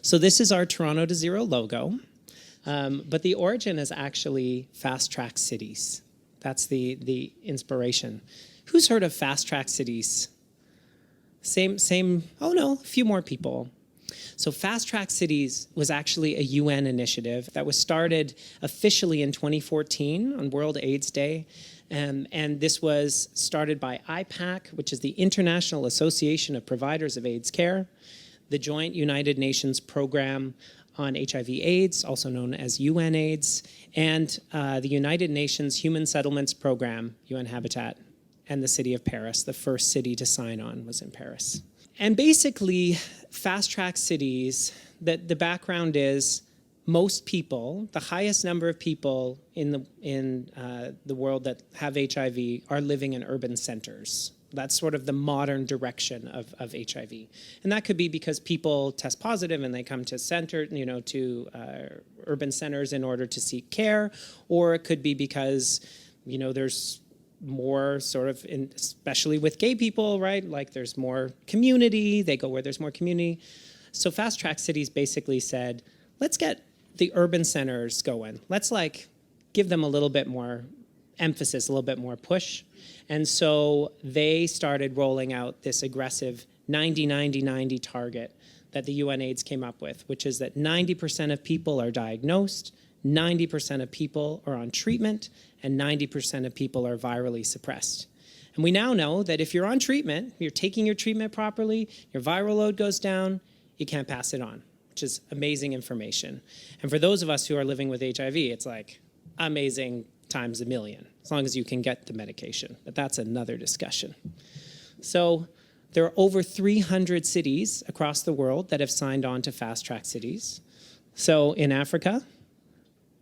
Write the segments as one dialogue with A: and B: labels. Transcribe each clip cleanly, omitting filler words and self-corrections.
A: So this is our Toronto to Zero logo, but the origin is actually Fast Track Cities. That's the inspiration. Who's heard of Fast Track Cities? Same, oh no, a few more people. So Fast Track Cities was actually a UN initiative that was started officially in 2014 on World AIDS Day. And this was started by IPAC, which is the International Association of Providers of AIDS Care, the Joint United Nations Program on HIV/AIDS, also known as UNAIDS, and the United Nations Human Settlements Program, UN Habitat, and the city of Paris. The first city to sign on was in Paris. And basically, Fast Track Cities, the background is most people, the highest number of people in the world that have HIV are living in urban centers. That's sort of the modern direction of HIV. And that could be because people test positive and they come to urban centers in order to seek care, or it could be because, there's more sort of, especially with gay people, right? Like there's more community, they go where there's more community. So Fast Track Cities basically said, let's get the urban centers going. Let's give them a little bit more emphasis, a little bit more push. And so they started rolling out this aggressive 90-90-90 target that the UNAIDS came up with, which is that 90% of people are diagnosed, 90% of people are on treatment, and 90% of people are virally suppressed. And we now know that if you're on treatment, you're taking your treatment properly, your viral load goes down, you can't pass it on, which is amazing information. And for those of us who are living with HIV, it's like amazing times a million, as long as you can get the medication. But that's another discussion. So there are over 300 cities across the world that have signed on to Fast Track Cities. So in Africa,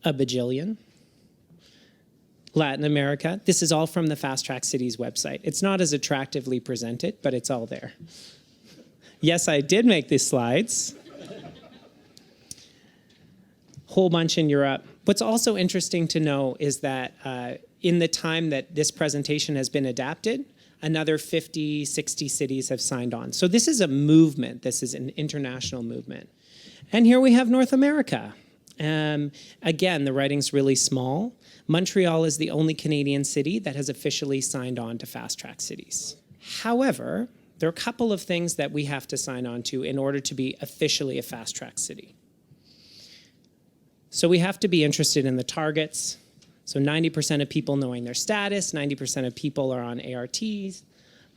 A: a bajillion. Latin America, this is all from the Fast Track Cities website. It's not as attractively presented, but it's all there. Yes, I did make these slides. Whole bunch in Europe. What's also interesting to know is that in the time that this presentation has been adapted, another 50, 60 cities have signed on. So this is a movement. This is an international movement. And here we have North America. Again, the writing's really small. Montreal is the only Canadian city that has officially signed on to Fast Track Cities. However, there are a couple of things that we have to sign on to in order to be officially a Fast Track City. So we have to be interested in the targets. So 90% of people knowing their status, 90% of people are on ARTs,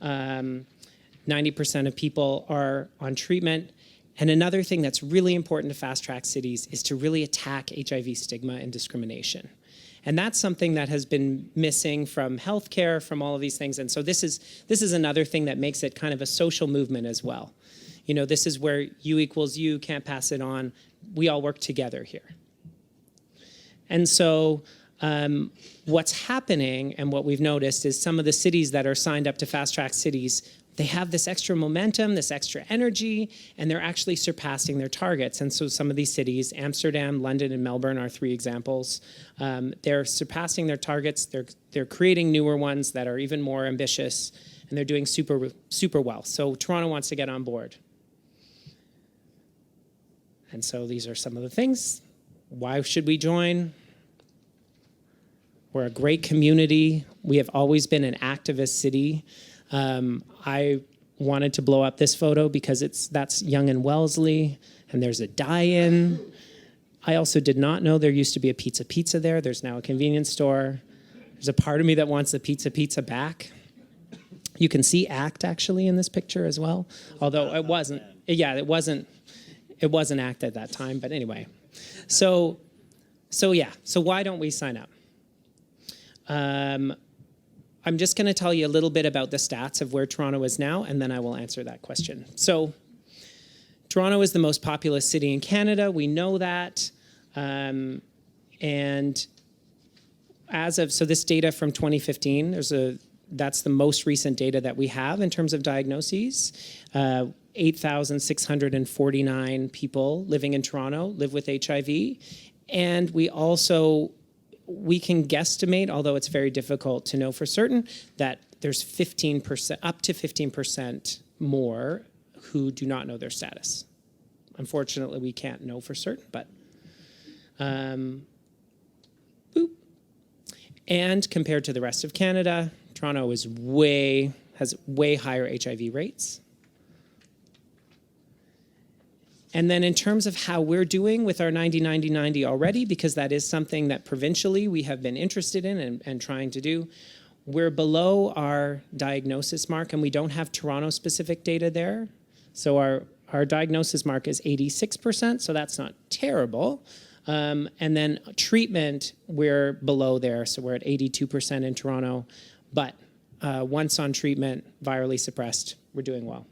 A: 90% of people are on treatment. And another thing that's really important to Fast Track Cities is to really attack HIV stigma and discrimination. And that's something that has been missing from healthcare, from all of these things. And so this is another thing that makes it kind of a social movement as well. This is where you equals you, can't pass it on. We all work together here. And so what's happening and what we've noticed is some of the cities that are signed up to Fast Track Cities, they have this extra momentum, this extra energy, and they're actually surpassing their targets. And so some of these cities, Amsterdam, London, and Melbourne are 3 examples. They're surpassing their targets. They're creating newer ones that are even more ambitious, and they're doing super, super well. So Toronto wants to get on board. And so these are some of the things. Why should we join? We're a great community. We have always been an activist city. I wanted to blow up this photo because that's Young and Wellesley, and there's a die-in. I also did not know there used to be a pizza there. There's now a convenience store. There's a part of me that wants the pizza back. You can see ACT actually in this picture as well, although it wasn't. Yeah, it wasn't ACT at that time. But anyway, so why don't we sign up? I'm just going to tell you a little bit about the stats of where Toronto is now, and then I will answer that question. So Toronto is the most populous city in Canada. We know that. And so this data from 2015, that's the most recent data that we have in terms of diagnoses. 8,649 people living in Toronto live with HIV. And we can guesstimate, although it's very difficult to know for certain, that there's 15%, up to 15% more who do not know their status. unfortunately, we can't know for certain, but and compared to the rest of Canada, Toronto has way higher HIV rates. And then in terms of how we're doing with our 90-90-90 already, because that is something that provincially we have been interested in and trying to do, we're below our diagnosis mark, and we don't have Toronto-specific data there. So our diagnosis mark is 86%, so that's not terrible. And then treatment, we're below there, so we're at 82% in Toronto. But once on treatment, virally suppressed, we're doing well.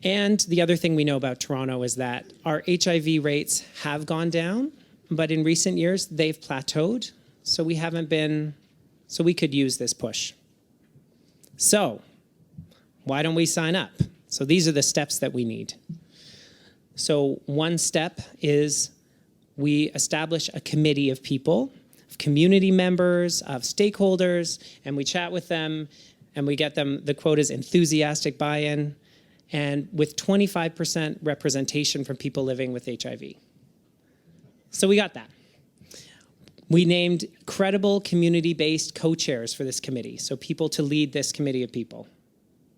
A: And the other thing we know about Toronto is that our HIV rates have gone down, but in recent years, they've plateaued. So we could use this push. So why don't we sign up? So these are the steps that we need. So one step is we establish a committee of people, of community members, of stakeholders, and we chat with them, and we get them, the quote is enthusiastic buy-in, and with 25% representation from people living with HIV. So we got that. We named credible community-based co-chairs for this committee, so people to lead this committee of people.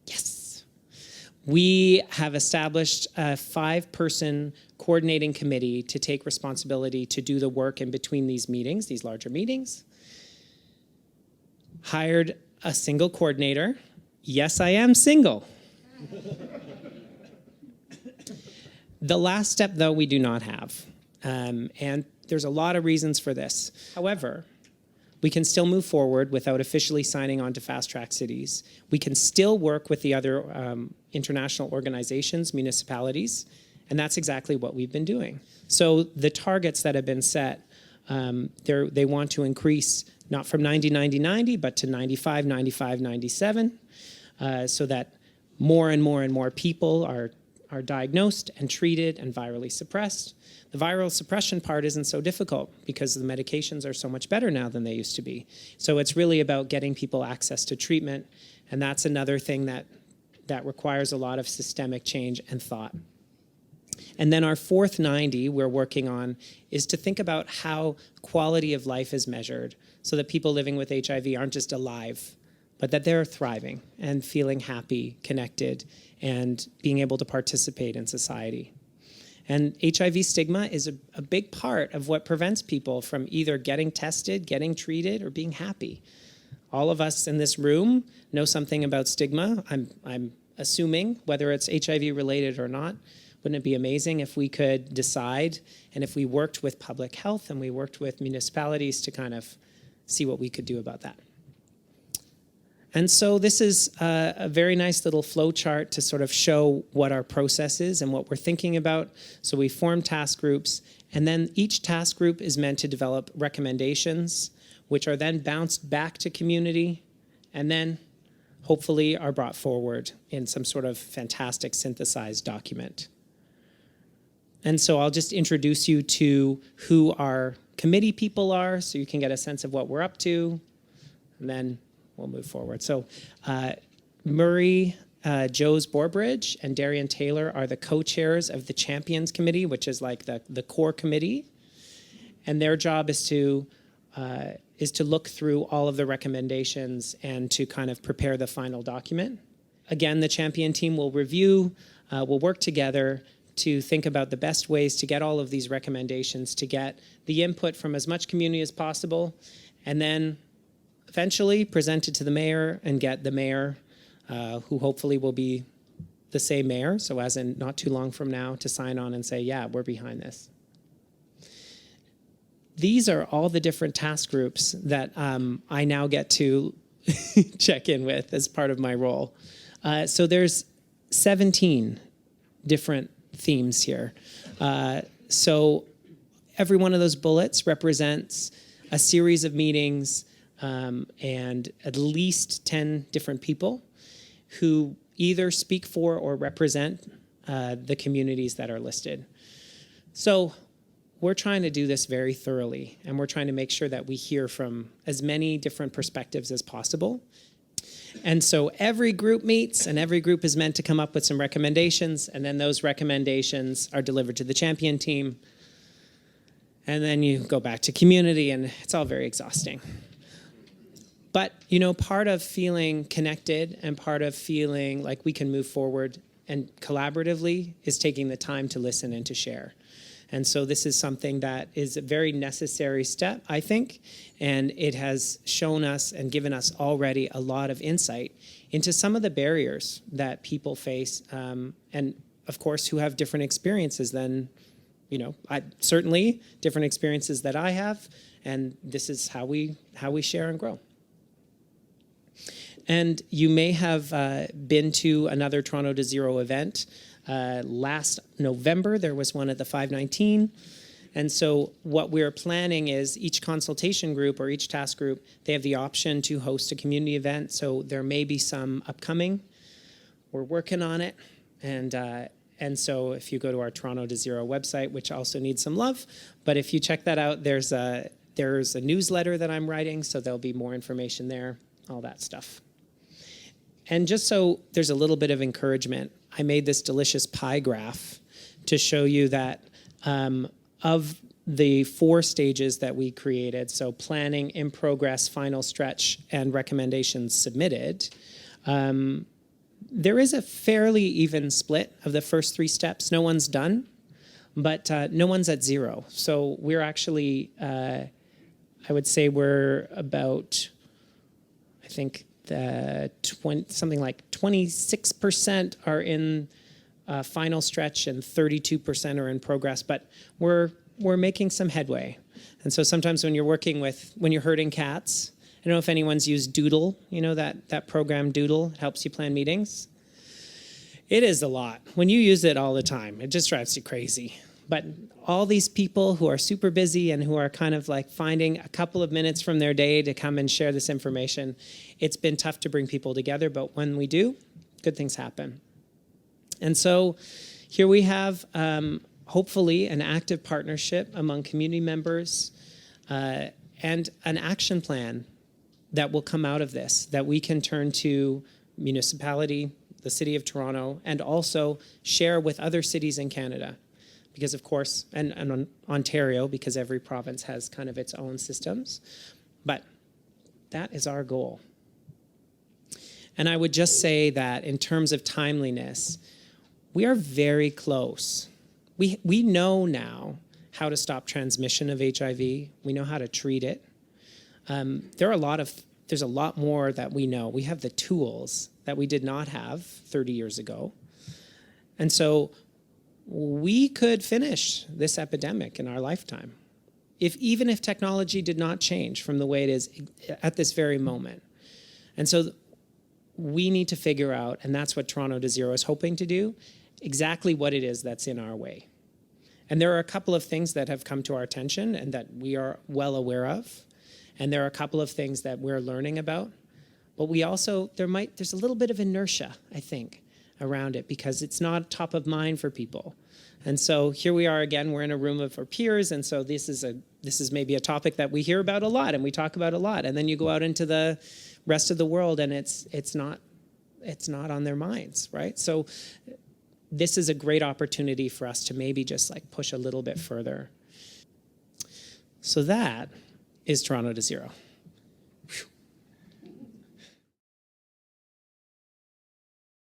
A: Yes. We have established a 5-person coordinating committee to take responsibility to do the work in between these meetings, these larger meetings. Hired a single coordinator. Yes, I am single. The last step, though, we do not have. And there's a lot of reasons for this. However, we can still move forward without officially signing on to fast-track cities. We can still work with the other international organizations, municipalities, and that's exactly what we've been doing. So the targets that have been set, they want to increase not from 90-90-90, but to 95-95-97, so that more and more and more people are diagnosed and treated and virally suppressed. The viral suppression part isn't so difficult because the medications are so much better now than they used to be. So it's really about getting people access to treatment, and that's another thing that requires a lot of systemic change and thought. And then our fourth 90 we're working on is to think about how quality of life is measured so that people living with HIV aren't just alive, but that they're thriving and feeling happy, connected, and being able to participate in society. And HIV stigma is a big part of what prevents people from either getting tested, getting treated, or being happy. All of us in this room know something about stigma. I'm assuming, whether it's HIV related or not. Wouldn't it be amazing if we could decide, and if we worked with public health and we worked with municipalities to kind of see what we could do about that? And so this is a very nice little flow chart to sort of show what our process is and what we're thinking about. So we form task groups, and then each task group is meant to develop recommendations, which are then bounced back to community, and then hopefully are brought forward in some sort of fantastic synthesized document. And so I'll just introduce you to who our committee people are so you can get a sense of what we're up to, and then we'll move forward. So Murray Joes Borbridge and Darian Taylor are the co-chairs of the Champions Committee, which is like the core committee. And their job is to look through all of the recommendations and to kind of prepare the final document. Again, the Champion team will review, will work together to think about the best ways to get all of these recommendations, to get the input from as much community as possible, and then eventually present it to the mayor and get the mayor, who hopefully will be the same mayor, so as in not too long from now, to sign on and say, yeah, we're behind this. These are all the different task groups that I now get to check in with as part of my role. So there's 17 different themes here. So every one of those bullets represents a series of meetings and at least 10 different people who either speak for or represent the communities that are listed. So we're trying to do this very thoroughly, and we're trying to make sure that we hear from as many different perspectives as possible. And so every group meets, and every group is meant to come up with some recommendations, and then those recommendations are delivered to the champion team. And then you go back to community, and it's all very exhausting. But, part of feeling connected and part of feeling like we can move forward and collaboratively is taking the time to listen and to share. And so this is something that is a very necessary step, I think, and it has shown us and given us already a lot of insight into some of the barriers that people face, and of course, who have different experiences than, certainly different experiences that I have, and this is how we share and grow. And you may have been to another Toronto to Zero event. Last November, there was one at the 519. And so what we're planning is each consultation group or each task group, they have the option to host a community event. So there may be some upcoming. We're working on it. And so if you go to our Toronto to Zero website, which also needs some love, but if you check that out, there's a newsletter that I'm writing, so there'll be more information there, all that stuff. And just so there's a little bit of encouragement, I made this delicious pie graph to show you that of the 4 stages that we created, so planning, in progress, final stretch, and recommendations submitted, there is a fairly even split of the first 3 steps. No one's done, but no one's at 0. So we're actually, I would say we're about, I think, something like 26% are in final stretch and 32% are in progress, but we're making some headway. And so sometimes when you're herding cats, I don't know if anyone's used Doodle, that program Doodle, it helps you plan meetings. It is a lot. When you use it all the time, it just drives you crazy. But all these people who are super busy and who are kind of like finding a couple of minutes from their day to come and share this information, it's been tough to bring people together, but when we do, good things happen. And so here we have, hopefully, an active partnership among community members and an action plan that will come out of this, that we can turn to municipality, the City of Toronto, and also share with other cities in Canada. Because of course, and Ontario, because every province has kind of its own systems. But that is our goal. And I would just say that in terms of timeliness, we are very close. We know now how to stop transmission of HIV. We know how to treat it. There's a lot more that we know. We have the tools that we did not have 30 years ago. And so we could finish this epidemic in our lifetime, even if technology did not change from the way it is at this very moment. And so we need to figure out, and that's what Toronto to Zero is hoping to do, exactly what it is that's in our way. And there are a couple of things that have come to our attention and that we are well aware of. And there are a couple of things that we're learning about. But we also, there's a little bit of inertia, I think, around it because it's not top of mind for people. And so here we are again, we're in a room of our peers, and so this is maybe a topic that we hear about a lot and we talk about a lot. And then you go out into the rest of the world and it's not on their minds, right? So this is a great opportunity for us to maybe just like push a little bit further. So that is Toronto to Zero.